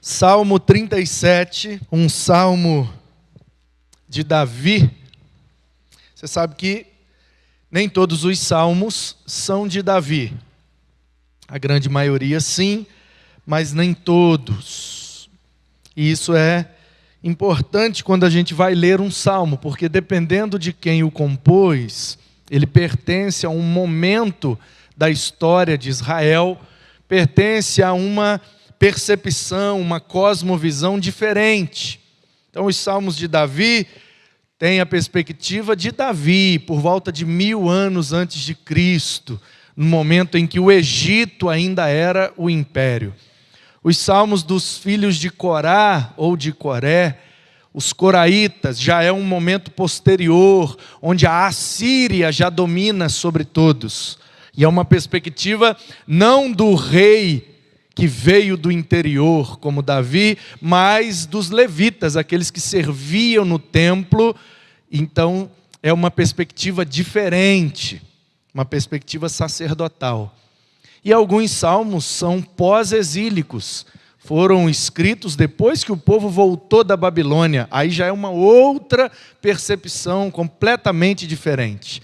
Salmo 37, um salmo de Davi. Você sabe que nem todos os salmos são de Davi. A grande maioria sim, mas nem todos. E isso é importante quando a gente vai ler um salmo, porque dependendo de quem o compôs, ele pertence a um momento da história de Israel, pertence a uma percepção, uma cosmovisão diferente. Então os salmos de Davi têm a perspectiva de Davi, por volta de 1000 anos antes de Cristo, no momento em que o Egito ainda era o império. Os salmos dos filhos de Corá ou de Coré, os coraitas, já é um momento posterior, onde a Assíria já domina sobre todos. E é uma perspectiva não do rei que veio do interior, como Davi, mas dos levitas, aqueles que serviam no templo. Então, é uma perspectiva diferente, uma perspectiva sacerdotal. E alguns salmos são pós-exílicos, foram escritos depois que o povo voltou da Babilônia. Aí já é uma outra percepção completamente diferente.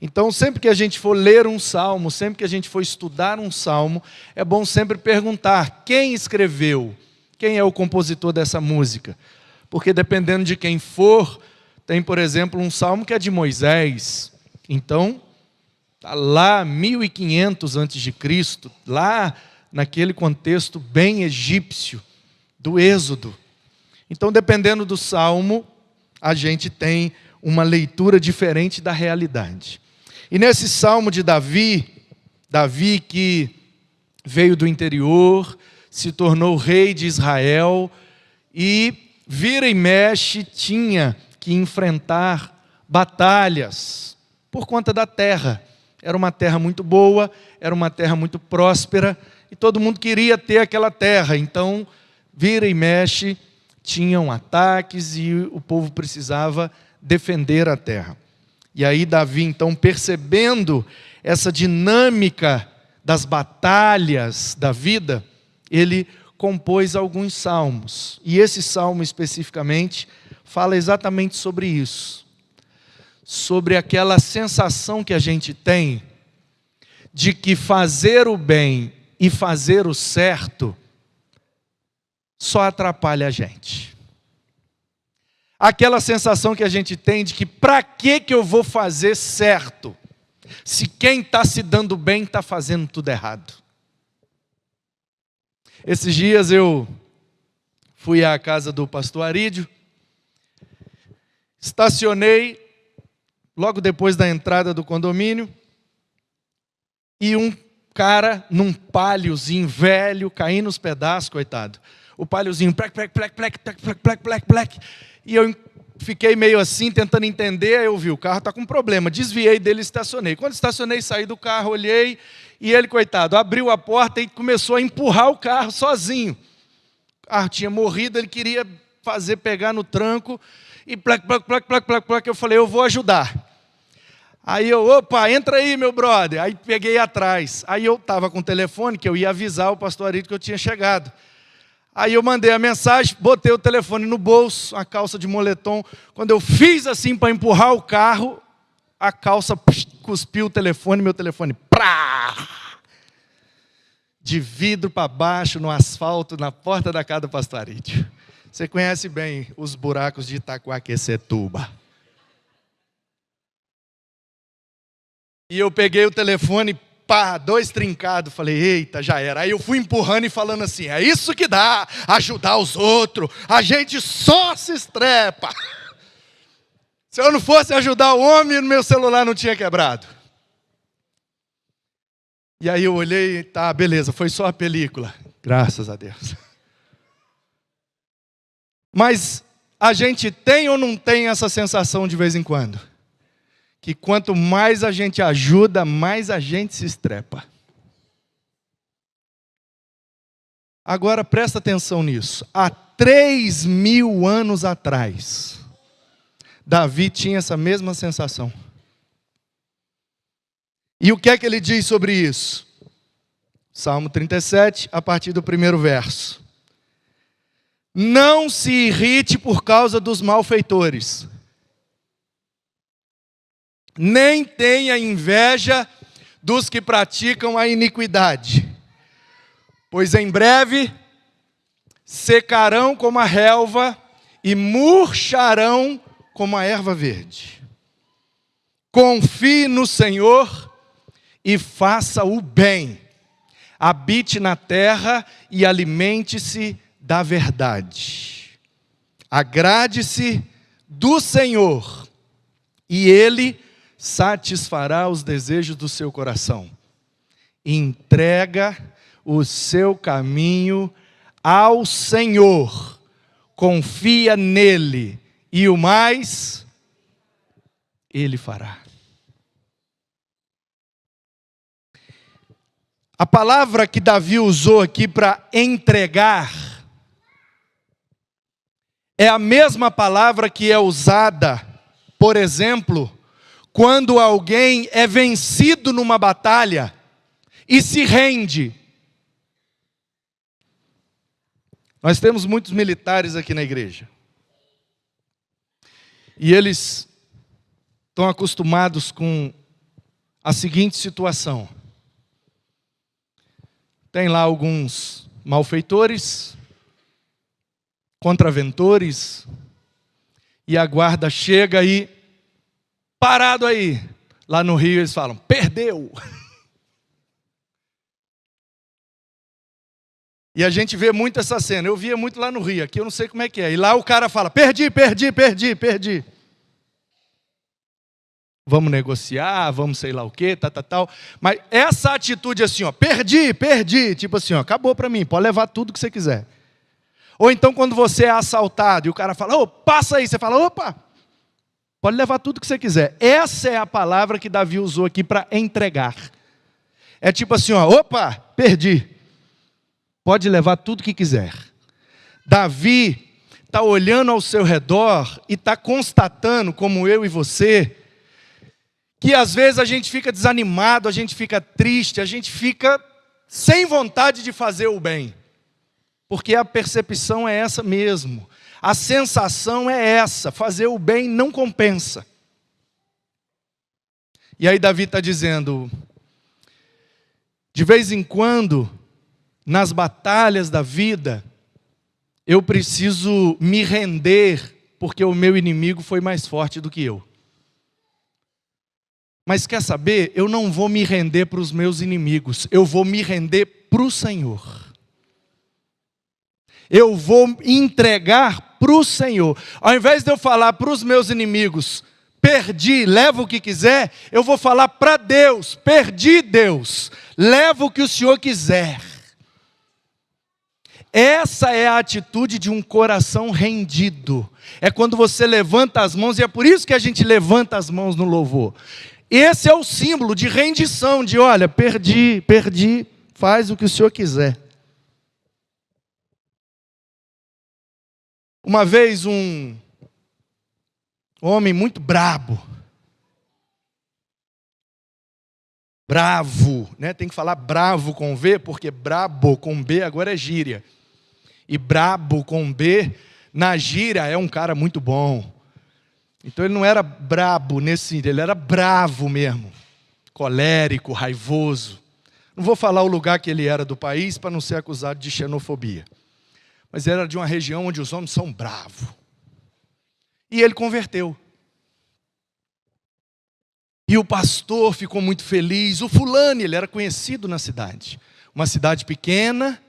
Então, sempre que a gente for ler um salmo, sempre que a gente for estudar um salmo, é bom sempre perguntar quem escreveu, quem é o compositor dessa música. Porque dependendo de quem for, tem, por exemplo, um salmo que é de Moisés. Então, está lá 1500 a.C., lá naquele contexto bem egípcio, do Êxodo. Então, dependendo do salmo, a gente tem uma leitura diferente da realidade. E nesse salmo de Davi que veio do interior, se tornou rei de Israel e vira e mexe tinha que enfrentar batalhas por conta da terra. Era uma terra muito boa, era uma terra muito próspera e todo mundo queria ter aquela terra. Então, vira e mexe, tinham ataques e o povo precisava defender a terra. E aí Davi, então, percebendo essa dinâmica das batalhas da vida, ele compôs alguns salmos. E esse salmo especificamente fala exatamente sobre isso. Sobre aquela sensação que a gente tem de que fazer o bem e fazer o certo só atrapalha a gente. Aquela sensação que a gente tem de que para que eu vou fazer certo, se quem está se dando bem está fazendo tudo errado. Esses dias eu fui à casa do pastor Arídio, estacionei logo depois da entrada do condomínio, e um cara num paliozinho velho, caindo nos pedaços, coitado. O paliozinho, plec, plec, plec, plec, plec, plec, plec, plec, plec. E eu fiquei meio assim, tentando entender, aí eu vi, o carro está com problema. Desviei dele e estacionei. Quando estacionei, saí do carro, olhei, e ele, coitado, abriu a porta e começou a empurrar o carro sozinho. O carro tinha morrido, ele queria pegar no tranco, e plec, plec, plec, plec, plec, plec. Eu falei, eu vou ajudar. Aí eu, opa, entra aí, meu brother. Aí peguei atrás. Aí eu estava com o telefone, que eu ia avisar o pastor Arídio que eu tinha chegado. Aí eu mandei a mensagem, botei o telefone no bolso, a calça de moletom. Quando eu fiz assim para empurrar o carro, a calça cuspiu o telefone, meu telefone, prá! De vidro para baixo, no asfalto, na porta da casa do pastor Arídio. Você conhece bem os buracos de Itaquaquecetuba. E eu peguei o telefone, pá, 2 trincados, falei, eita, já era. Aí eu fui empurrando e falando assim, é isso que dá, ajudar os outros, a gente só se estrepa. Se eu não fosse ajudar o homem, meu celular não tinha quebrado. E aí eu olhei, tá, beleza, foi só a película, graças a Deus. Mas a gente tem ou não tem essa sensação de vez em quando? Que quanto mais a gente ajuda, mais a gente se estrepa. Agora presta atenção nisso. Há 3000 anos atrás, Davi tinha essa mesma sensação. E o que é que ele diz sobre isso? Salmo 37, a partir do 1º verso. Não se irrite por causa dos malfeitores, nem tenha inveja dos que praticam a iniquidade, pois em breve secarão como a relva e murcharão como a erva verde. Confie no Senhor e faça o bem. Habite na terra e alimente-se da verdade. Agrade-se do Senhor e Ele satisfará os desejos do seu coração. Entrega o seu caminho ao Senhor. Confia nele e o mais Ele fará. A palavra que Davi usou aqui para entregar é a mesma palavra que é usada, por exemplo, quando alguém é vencido numa batalha e se rende. Nós temos muitos militares aqui na igreja. E eles estão acostumados com a seguinte situação. Tem lá alguns malfeitores, contraventores, e a guarda chega e, parado aí, lá no Rio eles falam, perdeu. E a gente vê muito essa cena, eu via muito lá no Rio, aqui eu não sei como é que é. E lá o cara fala, perdi. Vamos negociar, vamos sei lá o quê, tal. Mas essa atitude assim, ó, perdi, tipo assim, ó, acabou para mim, pode levar tudo que você quiser. Ou então quando você é assaltado e o cara fala, ô, passa aí, você fala, opa, pode levar tudo que você quiser. Essa é a palavra que Davi usou aqui para entregar. É tipo assim, ó, opa, perdi. Pode levar tudo que quiser. Davi está olhando ao seu redor e está constatando, como eu e você, que às vezes a gente fica desanimado, a gente fica triste, a gente fica sem vontade de fazer o bem. Porque a percepção é essa mesmo. A sensação é essa, fazer o bem não compensa. E aí Davi está dizendo, de vez em quando, nas batalhas da vida, eu preciso me render, porque o meu inimigo foi mais forte do que eu. Mas quer saber? Eu não vou me render para os meus inimigos, eu vou me render para o Senhor. Eu vou entregar para o Senhor. Ao invés de eu falar para os meus inimigos, perdi, leva o que quiser, eu vou falar para Deus, perdi Deus, leva o que o Senhor quiser. Essa é a atitude de um coração rendido. É quando você levanta as mãos, e é por isso que a gente levanta as mãos no louvor. Esse é o símbolo de rendição, de olha, perdi, faz o que o Senhor quiser. Uma vez um homem muito bravo, né? Tem que falar bravo com V, porque brabo com B agora é gíria. E brabo com B, na gíria, é um cara muito bom. Então ele não era brabo nesse sentido, ele era bravo mesmo. Colérico, raivoso. Não vou falar o lugar que ele era do país para não ser acusado de xenofobia. Mas era de uma região onde os homens são bravos. E ele converteu. E o pastor ficou muito feliz. O fulano, ele era conhecido na cidade. Uma cidade pequena.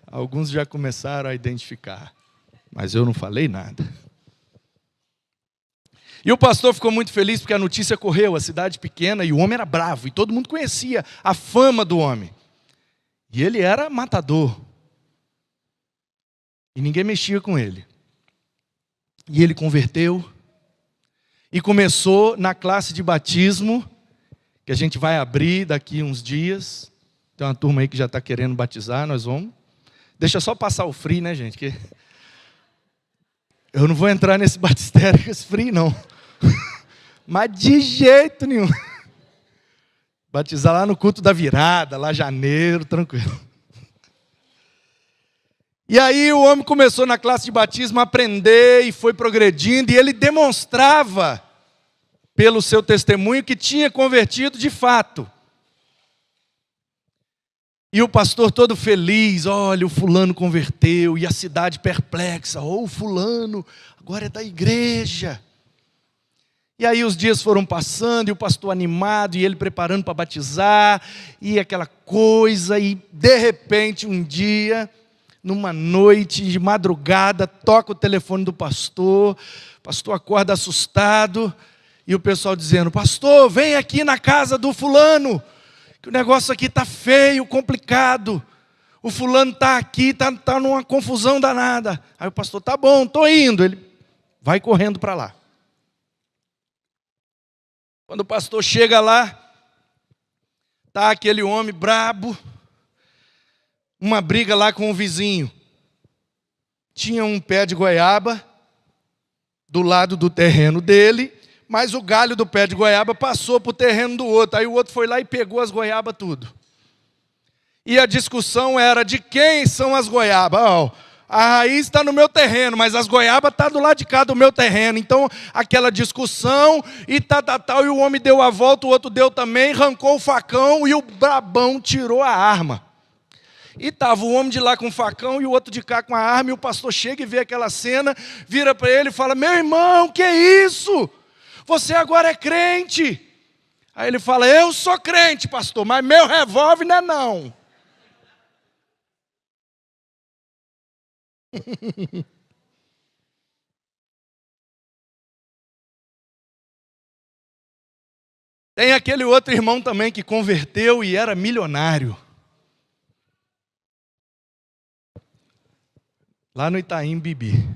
Alguns já começaram a identificar. Mas eu não falei nada. E o pastor ficou muito feliz porque a notícia correu. A cidade pequena e o homem era bravo. E todo mundo conhecia a fama do homem. E ele era matador. E ninguém mexia com ele. E ele converteu. E começou na classe de batismo, que a gente vai abrir daqui uns dias. Tem uma turma aí que já está querendo batizar, nós vamos. Deixa só passar o frio, né, gente? Que eu não vou entrar nesse batistério com esse frio, não. Mas de jeito nenhum. Batizar lá no culto da virada, lá janeiro, tranquilo. E aí o homem começou na classe de batismo a aprender e foi progredindo, e ele demonstrava, pelo seu testemunho, que tinha convertido de fato. E o pastor todo feliz, olha, o fulano converteu, e a cidade perplexa, o fulano agora é da igreja. E aí os dias foram passando, e o pastor animado, e ele preparando para batizar, e aquela coisa, e de repente um dia, numa noite de madrugada, toca o telefone do pastor, o pastor acorda assustado, e o pessoal dizendo, pastor, vem aqui na casa do fulano, que o negócio aqui está feio, complicado, o fulano está aqui, está numa confusão danada. Aí o pastor, tá bom, estou indo. Ele vai correndo para lá. Quando o pastor chega lá, está aquele homem brabo, uma briga lá com o vizinho. Tinha um pé de goiaba do lado do terreno dele, mas o galho do pé de goiaba passou para o terreno do outro. Aí o outro foi lá e pegou as goiabas tudo. E a discussão era de quem são as goiabas. A raiz está no meu terreno, mas as goiabas estão do lado de cá do meu terreno. Então, aquela discussão, e tal, e o homem deu a volta, o outro deu também, arrancou o facão, e o brabão tirou a arma. E estava o homem de lá com o facão, e o outro de cá com a arma, e o pastor chega e vê aquela cena, vira para ele e fala, meu irmão, que é isso? Você agora é crente. Aí ele fala, eu sou crente, pastor, mas meu revólver não é não. Tem aquele outro irmão também que converteu e era milionário. Lá no Itaim Bibi.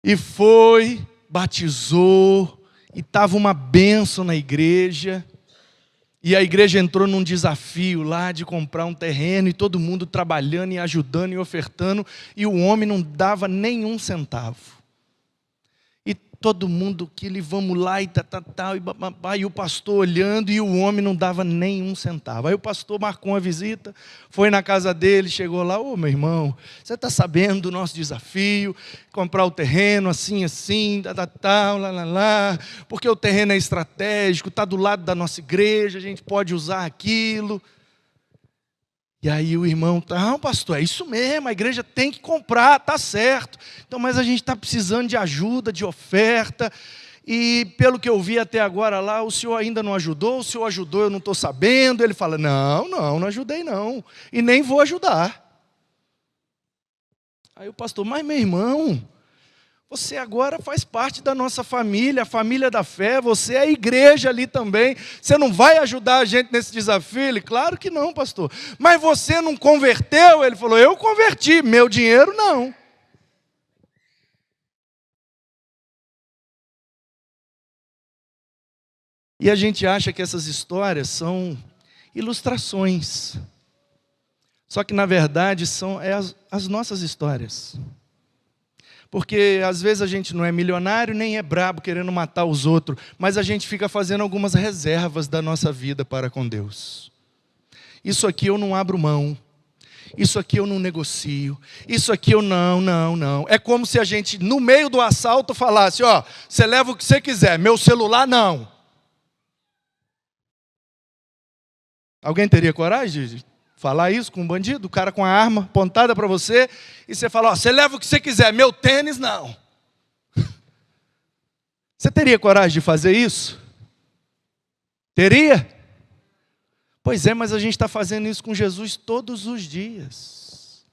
E foi, batizou, e estava uma bênção na igreja. E a igreja entrou num desafio lá de comprar um terreno, e todo mundo trabalhando e ajudando e ofertando, e o homem não dava nenhum centavo. E todo mundo que ele, vamos lá, e tal, e o pastor olhando, e o homem não dava nenhum centavo. Aí o pastor marcou uma visita, foi na casa dele, chegou lá, ô meu irmão, você está sabendo do nosso desafio, comprar o terreno assim, tal, lá, porque o terreno é estratégico, está do lado da nossa igreja, a gente pode usar aquilo. E aí o irmão, não pastor, é isso mesmo, a igreja tem que comprar, está certo. Então, mas a gente está precisando de ajuda, de oferta. E pelo que eu vi até agora lá, o senhor ainda não ajudou, o senhor ajudou, eu não estou sabendo. Ele fala, não ajudei não, e nem vou ajudar. Aí o pastor, mas meu irmão, você agora faz parte da nossa família, a família da fé, você é a igreja ali também, você não vai ajudar a gente nesse desafio? Ele, claro que não, pastor. Mas você não converteu? Ele falou, eu converti, meu dinheiro não. E a gente acha que essas histórias são ilustrações. Só que na verdade são as nossas histórias. Porque às vezes a gente não é milionário, nem é brabo querendo matar os outros, mas a gente fica fazendo algumas reservas da nossa vida para com Deus. Isso aqui eu não abro mão, isso aqui eu não negocio, isso aqui eu não. É como se a gente, no meio do assalto, falasse, você leva o que você quiser, meu celular não. Alguém teria coragem de falar isso com um bandido? O cara com a arma apontada para você, e você fala, você leva o que você quiser, meu tênis não. Você teria coragem de fazer isso? Teria? Pois é, mas a gente está fazendo isso com Jesus todos os dias.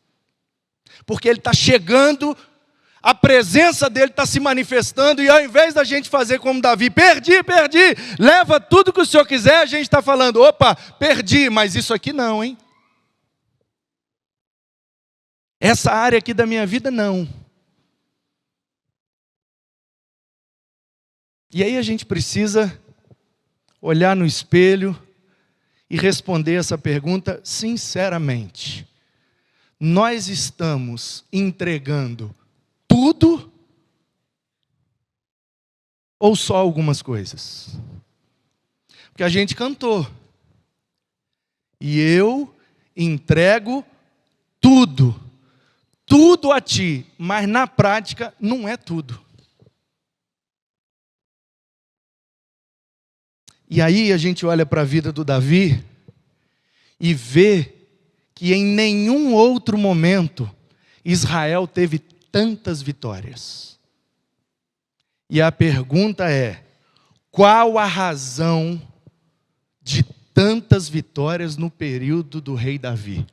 Porque Ele está chegando, a presença dEle está se manifestando, e ao invés da gente fazer como Davi, perdi, leva tudo que o Senhor quiser, a gente está falando, opa, perdi, mas isso aqui não, hein? Essa área aqui da minha vida, não. E aí a gente precisa olhar no espelho e responder essa pergunta sinceramente. Nós estamos entregando tudo ou só algumas coisas? Porque a gente cantou. E eu entrego tudo, tudo a ti, mas na prática não é tudo. E aí a gente olha para a vida do Davi e vê que em nenhum outro momento Israel teve tantas vitórias. E a pergunta é: qual a razão de tantas vitórias no período do rei Davi?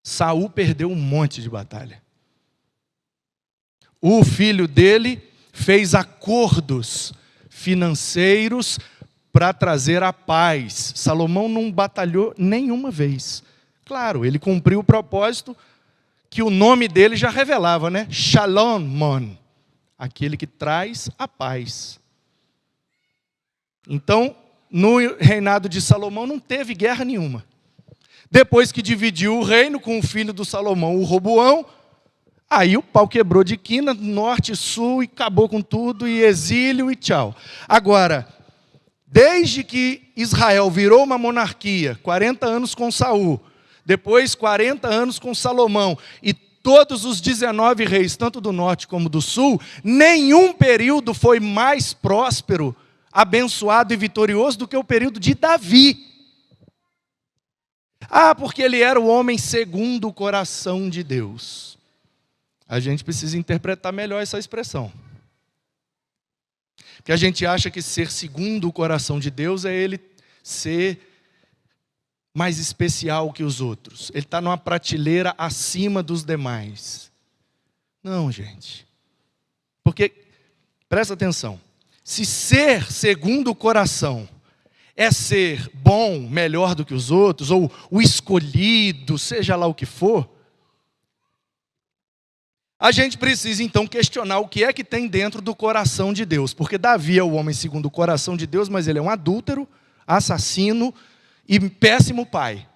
Saul perdeu um monte de batalha. O filho dele fez acordos financeiros para trazer a paz. Salomão não batalhou nenhuma vez. Claro, ele cumpriu o propósito que o nome dele já revelava, né? Shalom, aquele que traz a paz. Então, no reinado de Salomão não teve guerra nenhuma. Depois que dividiu o reino com o filho do Salomão, o Roboão, aí o pau quebrou de quina, norte e sul, e acabou com tudo, e exílio e tchau. Agora, desde que Israel virou uma monarquia, 40 anos com Saul, depois 40 anos com Salomão, e todos os 19 reis, tanto do norte como do sul, nenhum período foi mais próspero, abençoado e vitorioso do que o período de Davi. Ah, porque ele era o homem segundo o coração de Deus. A gente precisa interpretar melhor essa expressão. Porque a gente acha que ser segundo o coração de Deus é ele ser mais especial que os outros. Ele está numa prateleira acima dos demais. Não, gente. Porque, presta atenção, se ser segundo o coração é ser bom, melhor do que os outros, ou o escolhido, seja lá o que for, a gente precisa então questionar o que é que tem dentro do coração de Deus. Porque Davi é o homem segundo o coração de Deus, mas ele é um adúltero, assassino e péssimo pai.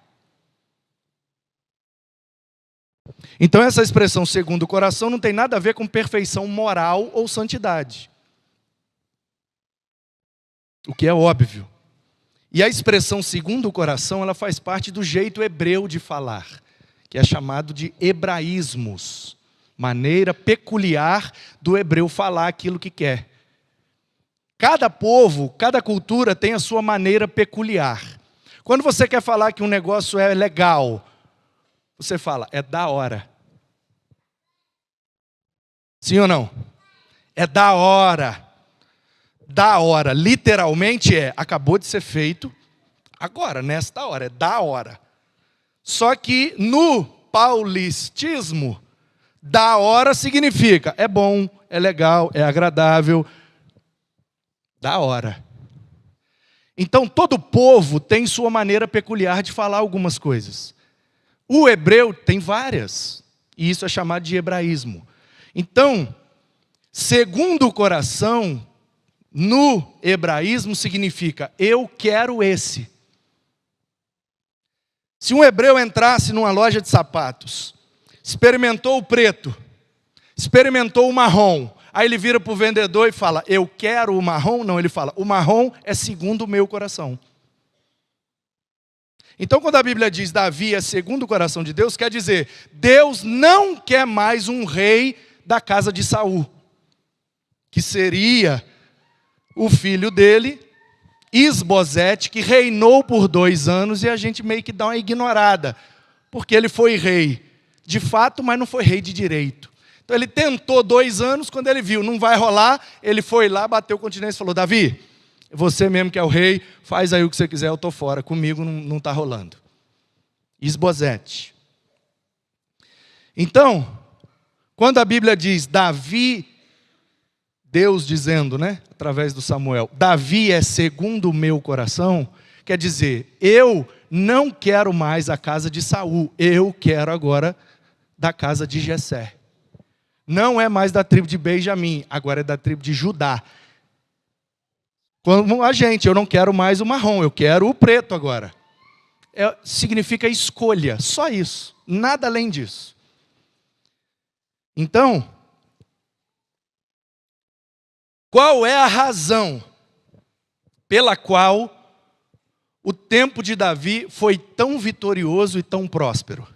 Então essa expressão segundo o coração não tem nada a ver com perfeição moral ou santidade. O que é óbvio. E a expressão segundo o coração, ela faz parte do jeito hebreu de falar, que é chamado de hebraísmos, maneira peculiar do hebreu falar aquilo que quer. Cada povo, cada cultura tem a sua maneira peculiar. Quando você quer falar que um negócio é legal, você fala, é da hora. Sim ou não? É da hora. Da hora, literalmente acabou de ser feito, agora, nesta hora, é da hora. Só que no paulistismo, da hora significa, é bom, é legal, é agradável, da hora. Então todo povo tem sua maneira peculiar de falar algumas coisas. O hebreu tem várias, e isso é chamado de hebraísmo. Então, segundo o coração, no hebraísmo significa, eu quero esse. Se um hebreu entrasse numa loja de sapatos, experimentou o preto, experimentou o marrom, aí ele vira para o vendedor e fala, eu quero o marrom? Não, ele fala, o marrom é segundo o meu coração. Então quando a Bíblia diz Davi é segundo o coração de Deus, quer dizer, Deus não quer mais um rei da casa de Saul, que seria o filho dele, Isbosete, que reinou por 2 anos, e a gente meio que dá uma ignorada, porque ele foi rei de fato, mas não foi rei de direito. Então ele tentou 2 anos, quando ele viu, não vai rolar, ele foi lá, bateu o continente e falou, Davi, você mesmo que é o rei, faz aí o que você quiser, eu estou fora, comigo não está rolando. Isbosete. Então, quando a Bíblia diz Davi, Deus dizendo, né, através do Samuel, Davi é segundo o meu coração, quer dizer, eu não quero mais a casa de Saul, eu quero agora da casa de Jessé. Não é mais da tribo de Benjamim, agora é da tribo de Judá. Como a gente, eu não quero mais o marrom, eu quero o preto agora. Significa escolha, só isso, nada além disso. Então, qual é a razão pela qual tempo de Davi foi tão vitorioso e tão próspero?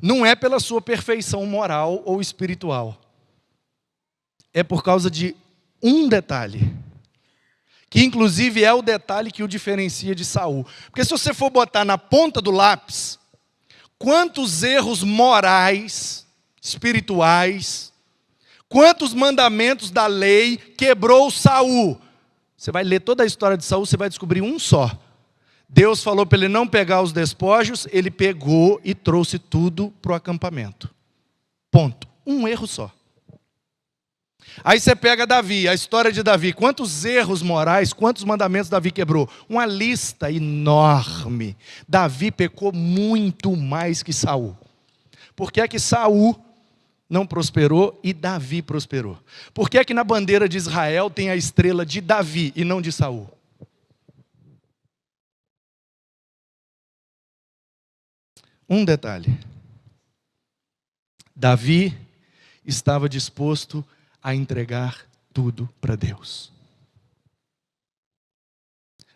Não é pela sua perfeição moral ou espiritual. É por causa de um detalhe, que inclusive é o detalhe que o diferencia de Saul. Porque se você for botar na ponta do lápis, quantos erros morais, espirituais, quantos mandamentos da lei quebrou Saul? Você vai ler toda a história de Saul, você vai descobrir um só. Deus falou para ele não pegar os despojos, ele pegou e trouxe tudo para o acampamento. Ponto. Um erro só. Aí você pega Davi, a história de Davi. Quantos erros morais, quantos mandamentos Davi quebrou? Uma lista enorme. Davi pecou muito mais que Saul. Por que é que Saul não prosperou e Davi prosperou? Por que é que na bandeira de Israel tem a estrela de Davi e não de Saul? Um detalhe. Davi estava disposto a entregar tudo para Deus.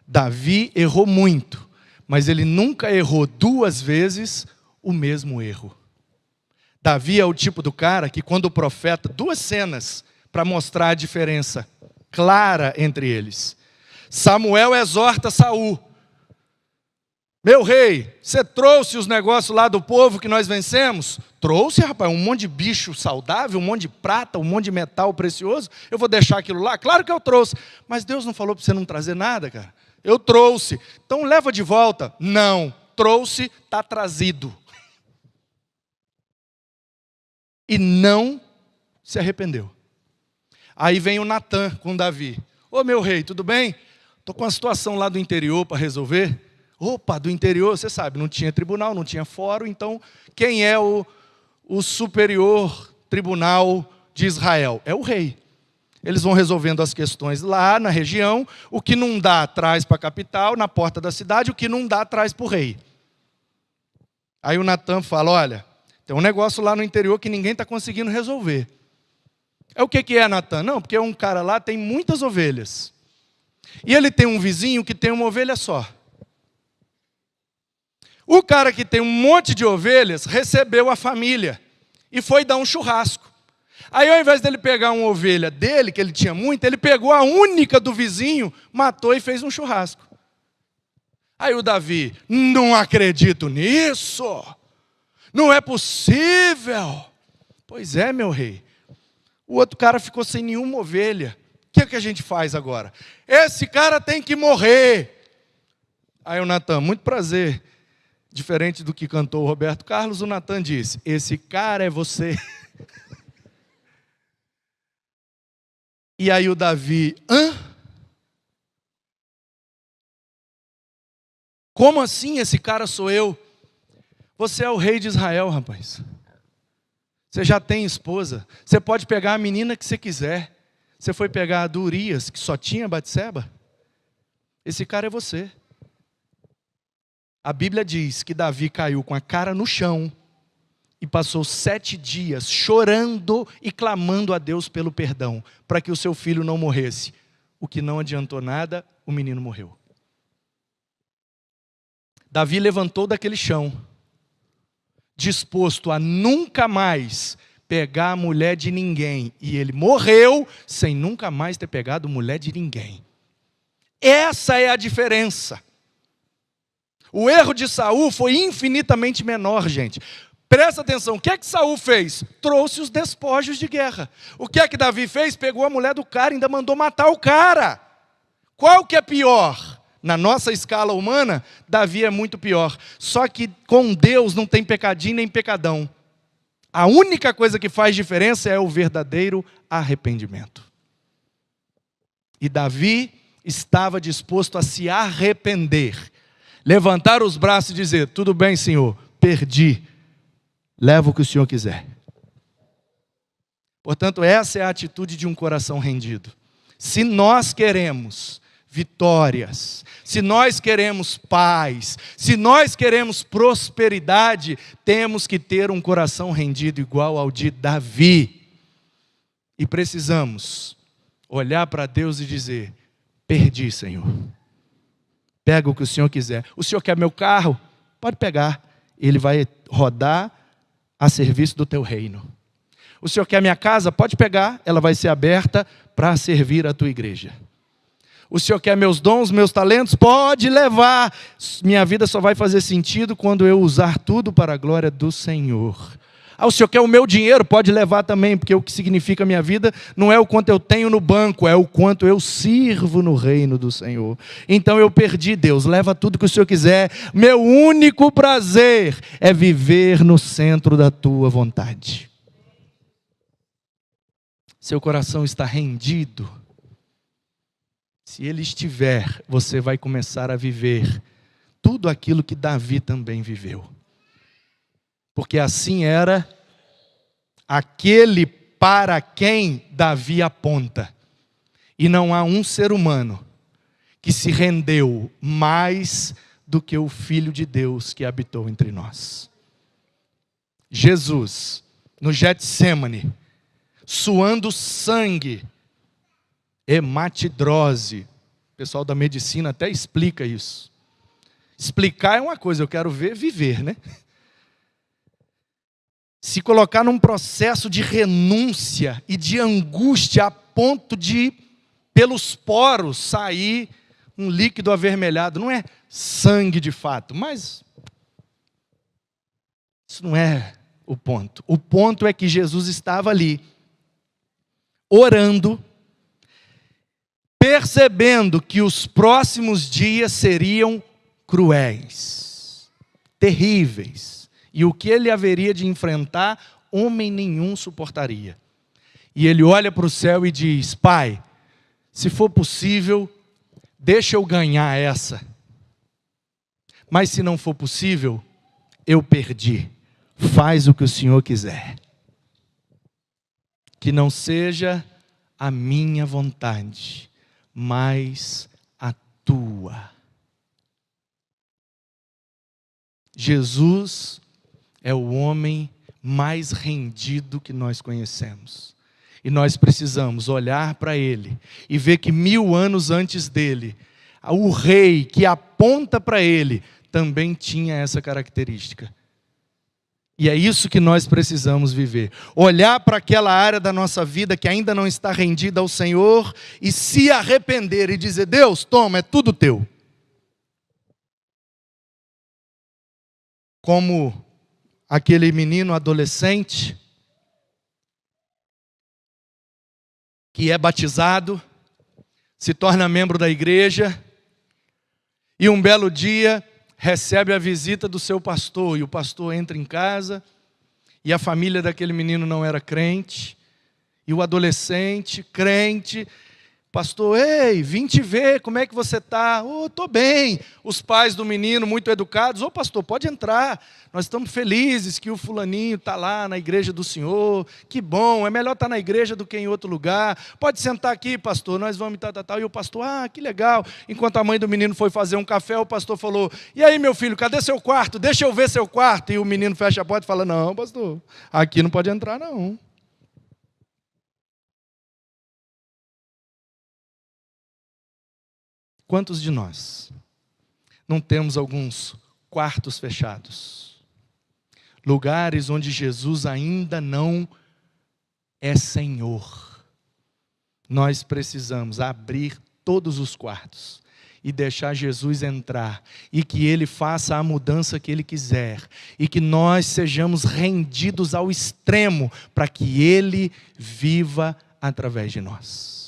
Davi errou muito, mas ele nunca errou duas vezes o mesmo erro. Davi é o tipo do cara que quando o profeta, duas cenas para mostrar a diferença clara entre eles. Samuel exorta Saul: meu rei, você trouxe os negócios lá do povo que nós vencemos? Trouxe, rapaz, um monte de bicho saudável, um monte de prata, um monte de metal precioso. Eu vou deixar aquilo lá? Claro que eu trouxe. Mas Deus não falou para você não trazer nada, cara. Eu trouxe. Então leva de volta. Não, trouxe, está trazido. E não se arrependeu. Aí vem o Natã com Davi. Ô meu rei, tudo bem? Estou com uma situação lá do interior para resolver. Opa, do interior, você sabe, não tinha tribunal, não tinha fórum, então quem é o superior tribunal de Israel? É o rei. Eles vão resolvendo as questões lá na região, o que não dá traz para a capital, na porta da cidade, o que não dá traz para o rei. Aí o Natã fala: olha, tem um negócio lá no interior que ninguém está conseguindo resolver. É o que é, Natã? Não, porque um cara lá tem muitas ovelhas. E ele tem um vizinho que tem uma ovelha só. O cara que tem um monte de ovelhas recebeu a família e foi dar um churrasco. Aí ao invés dele pegar uma ovelha dele, que ele tinha muita, ele pegou a única do vizinho, matou e fez um churrasco. Aí o Davi: não acredito nisso, não é possível. Pois é, meu rei, o outro cara ficou sem nenhuma ovelha. O que é que a gente faz agora? Esse cara tem que morrer. Aí o Natã: muito prazer. Diferente do que cantou o Roberto Carlos, o Natã disse: esse cara é você. E aí o Davi: hã? Como assim esse cara sou eu? Você é o rei de Israel, rapaz. Você já tem esposa. Você pode pegar a menina que você quiser. Você foi pegar a do Urias, que só tinha Batseba? Esse cara é você. A Bíblia diz que Davi caiu com a cara no chão e passou 7 dias chorando e clamando a Deus pelo perdão, para que o seu filho não morresse. O que não adiantou nada, o menino morreu. Davi levantou daquele chão, disposto a nunca mais pegar a mulher de ninguém. E ele morreu sem nunca mais ter pegado mulher de ninguém. Essa é a diferença. O erro de Saul foi infinitamente menor, gente. Presta atenção, o que é que Saul fez? Trouxe os despojos de guerra. O que é que Davi fez? Pegou a mulher do cara e ainda mandou matar o cara. Qual que é pior? Na nossa escala humana, Davi é muito pior. Só que com Deus não tem pecadinho nem pecadão. A única coisa que faz diferença é o verdadeiro arrependimento. E Davi estava disposto a se arrepender. Levantar os braços e dizer: tudo bem, Senhor, perdi, leva o que o Senhor quiser. Portanto, essa é a atitude de um coração rendido. Se nós queremos vitórias, se nós queremos paz, se nós queremos prosperidade, temos que ter um coração rendido igual ao de Davi. E precisamos olhar para Deus e dizer: perdi, Senhor. Pega o que o Senhor quiser. O Senhor quer meu carro? Pode pegar. Ele vai rodar a serviço do teu reino. O Senhor quer minha casa? Pode pegar. Ela vai ser aberta para servir a tua igreja. O Senhor quer meus dons, meus talentos? Pode levar. Minha vida só vai fazer sentido quando eu usar tudo para a glória do Senhor. O Senhor quer o meu dinheiro? Pode levar também, porque o que significa a minha vida não é o quanto eu tenho no banco, é o quanto eu sirvo no reino do Senhor. Então eu perdi, Deus, leva tudo que o Senhor quiser. Meu único prazer é viver no centro da tua vontade. Seu coração está rendido. Se ele estiver, você vai começar a viver tudo aquilo que Davi também viveu. Porque assim era aquele para quem Davi aponta. E não há um ser humano que se rendeu mais do que o Filho de Deus que habitou entre nós. Jesus, no Getsemane, suando sangue, hematidrose. O pessoal da medicina até explica isso. Explicar é uma coisa, eu quero ver viver, né? Se colocar num processo de renúncia e de angústia a ponto de, pelos poros, sair um líquido avermelhado. Não é sangue de fato, mas isso não é o ponto. O ponto é que Jesus estava ali, orando, percebendo que os próximos dias seriam cruéis, terríveis. E o que ele haveria de enfrentar, homem nenhum suportaria. E ele olha para o céu e diz: Pai, se for possível, deixa eu ganhar essa. Mas se não for possível, eu perdi. Faz o que o Senhor quiser. Que não seja a minha vontade, mas a tua. Jesus é o homem mais rendido que nós conhecemos. E nós precisamos olhar para ele e ver que 1000 anos antes dele, o rei que aponta para ele também tinha essa característica. E é isso que nós precisamos viver. Olhar para aquela área da nossa vida que ainda não está rendida ao Senhor e se arrepender e dizer: Deus, toma, é tudo teu. Como aquele menino adolescente que é batizado, se torna membro da igreja e um belo dia recebe a visita do seu pastor, e o pastor entra em casa e a família daquele menino não era crente, e o adolescente, crente, pastor, ei, vim te ver, como é que você está? Estou bem. Os pais do menino, muito educados, pastor, pode entrar, nós estamos felizes que o fulaninho está lá na igreja do Senhor, que bom, é melhor estar na igreja do que em outro lugar, pode sentar aqui, pastor, nós vamos tal. E o pastor, que legal. Enquanto a mãe do menino foi fazer um café, o pastor falou: e aí, meu filho, cadê seu quarto? Deixa eu ver seu quarto. E o menino fecha a porta e fala: não, pastor, aqui não pode entrar não. Quantos de nós não temos alguns quartos fechados? Lugares onde Jesus ainda não é Senhor. Nós precisamos abrir todos os quartos e deixar Jesus entrar, e que Ele faça a mudança que Ele quiser, e que nós sejamos rendidos ao extremo, para que Ele viva através de nós.